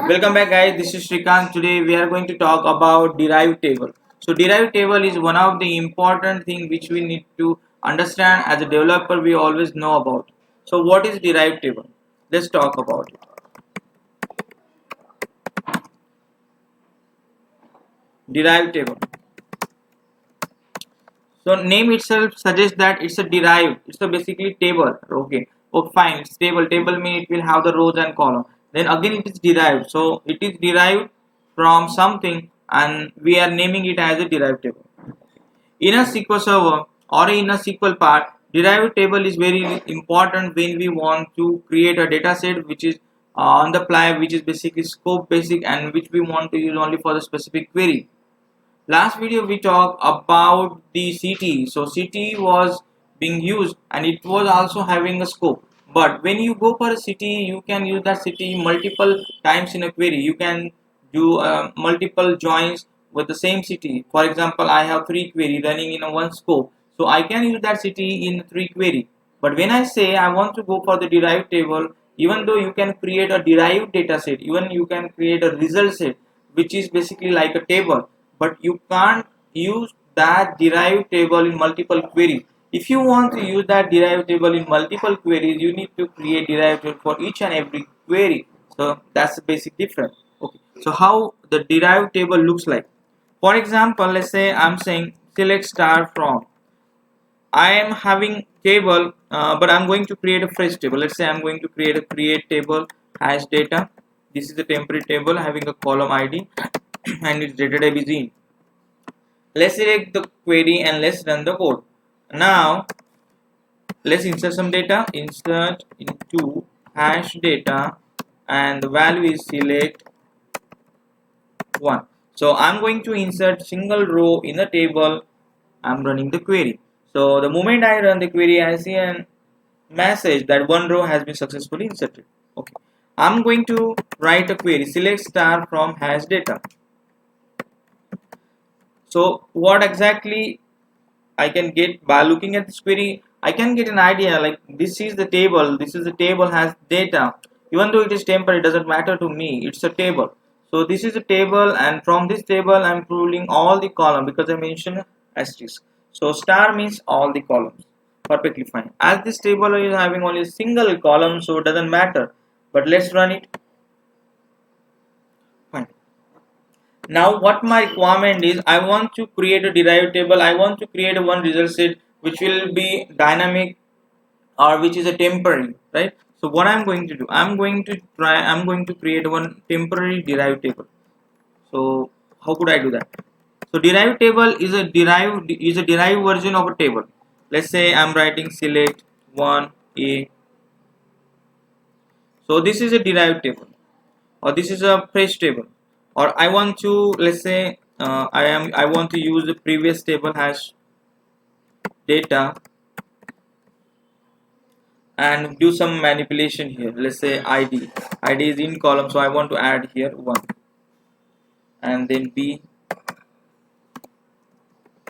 Welcome back guys, this is Shrikant. Today we are going to talk about derived table. So derived table is one of the important thing which we need to understand as a developer. We always know about. So what is derived table? Let's talk about it. Derived table. So name itself suggests that it's a derived. It's a basically table. Okay. Oh fine. It's table. Table means it will have the rows and column. Then again it is derived. So it is derived from something and we are naming it as a derived table. In a SQL server or in a SQL part, derived table is very important when we want to create a data set which is on the fly, which is basically scope basic and which we want to use only for the specific query. Last video we talked about the CT. So CT was being used and it was also having a scope. But when you go for a CT, you can use that CT multiple times in a query. You can do multiple joins with the same CT. For example, I have 3 query running in a one scope. So I can use that CT in 3 query. But when I say I want to go for the derived table, even though you can create a derived data set, even you can create a result set, which is basically like a table, but you can't use that derived table in multiple queries. If you want to use that derived table in multiple queries, you need to create derived table for each and every query. So that's the basic difference. Okay. So how the derived table looks like? For example, let's say I'm saying select star from. I am having table, but I'm going to create a fresh table. Let's say I'm going to create a create table hash data. This is a temporary table having a column ID and its data type is in. Let's select the query and let's run the code. Now let's insert some data. Insert into hash data and the value is select 1. So I'm going to insert single row in the table. I'm running the query. So the moment I run the query, I see a message that one row has been successfully inserted. Okay. I'm going to write a query select star from hash data. So what exactly I can get by looking at this query? I can get an idea like this is the table. This is the table has data. Even though it is temporary, it doesn't matter to me. It's a table. So this is a table, and from this table, I'm pulling all the column because I mentioned asterisk. So star means all the columns. Perfectly fine. As this table is having only a single column, so it doesn't matter. But let's run it. Fine. Now what my requirement is, I want to create a derived table. I want to create a one result set which will be dynamic or which is a temporary, right? So what I'm going to do, I'm going to create one temporary derived table. So how could I do that? So derived table is a derived version of a table. Let's say I'm writing select 1a. So this is a derived table, or this is a fresh table, or I want to, let's say I want to use the previous table hash data and do some manipulation here. Let's say id is in column, so I want to add here 1 and then b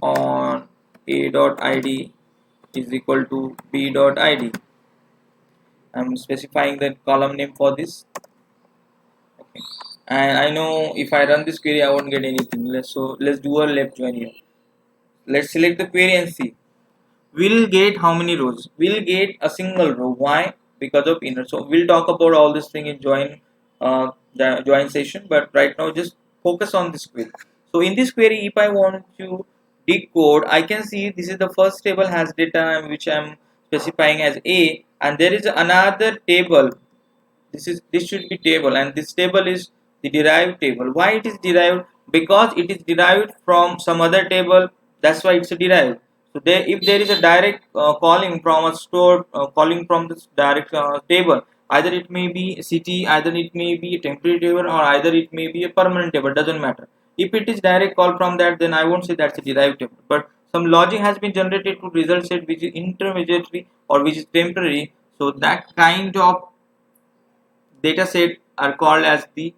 on a dot id is equal to b dot id. I'm specifying the column name for this. Okay. And I know if I run this query I won't get anything. Let's do a left join here. Let's select the query and see. We'll get how many rows? We'll get a single row. Why? Because of inner. So we'll talk about all this thing in the join session, but right now just focus on this query. So in this query, if I want to decode, I can see this is the first table has data which I'm specifying as A, and there is another table. This should be table, and this table is the derived table. Why it is derived? Because it is derived from some other table. That's why it's a derived. So if there is a direct calling from a store, calling from this direct table, either it may be a city, either it may be a temporary table, or either it may be a permanent table. Doesn't matter. If it is direct call from that, then I won't say that's a derived table. But some logic has been generated to result set which is intermediary or which is temporary. So that kind of data set are called as the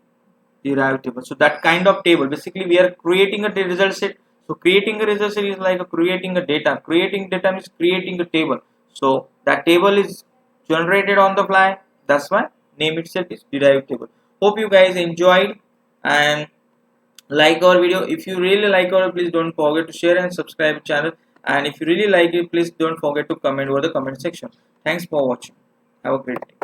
derived table. So that kind of table, basically we are creating a result set. So creating a result set is like creating a data. Creating data means creating a table. So that table is generated on the fly. That's why name itself is derived table. Hope you guys enjoyed and like our video. If you really like our, please don't forget to share and subscribe channel, and if you really like it, please don't forget to comment over the comment section. Thanks for watching. Have a great day.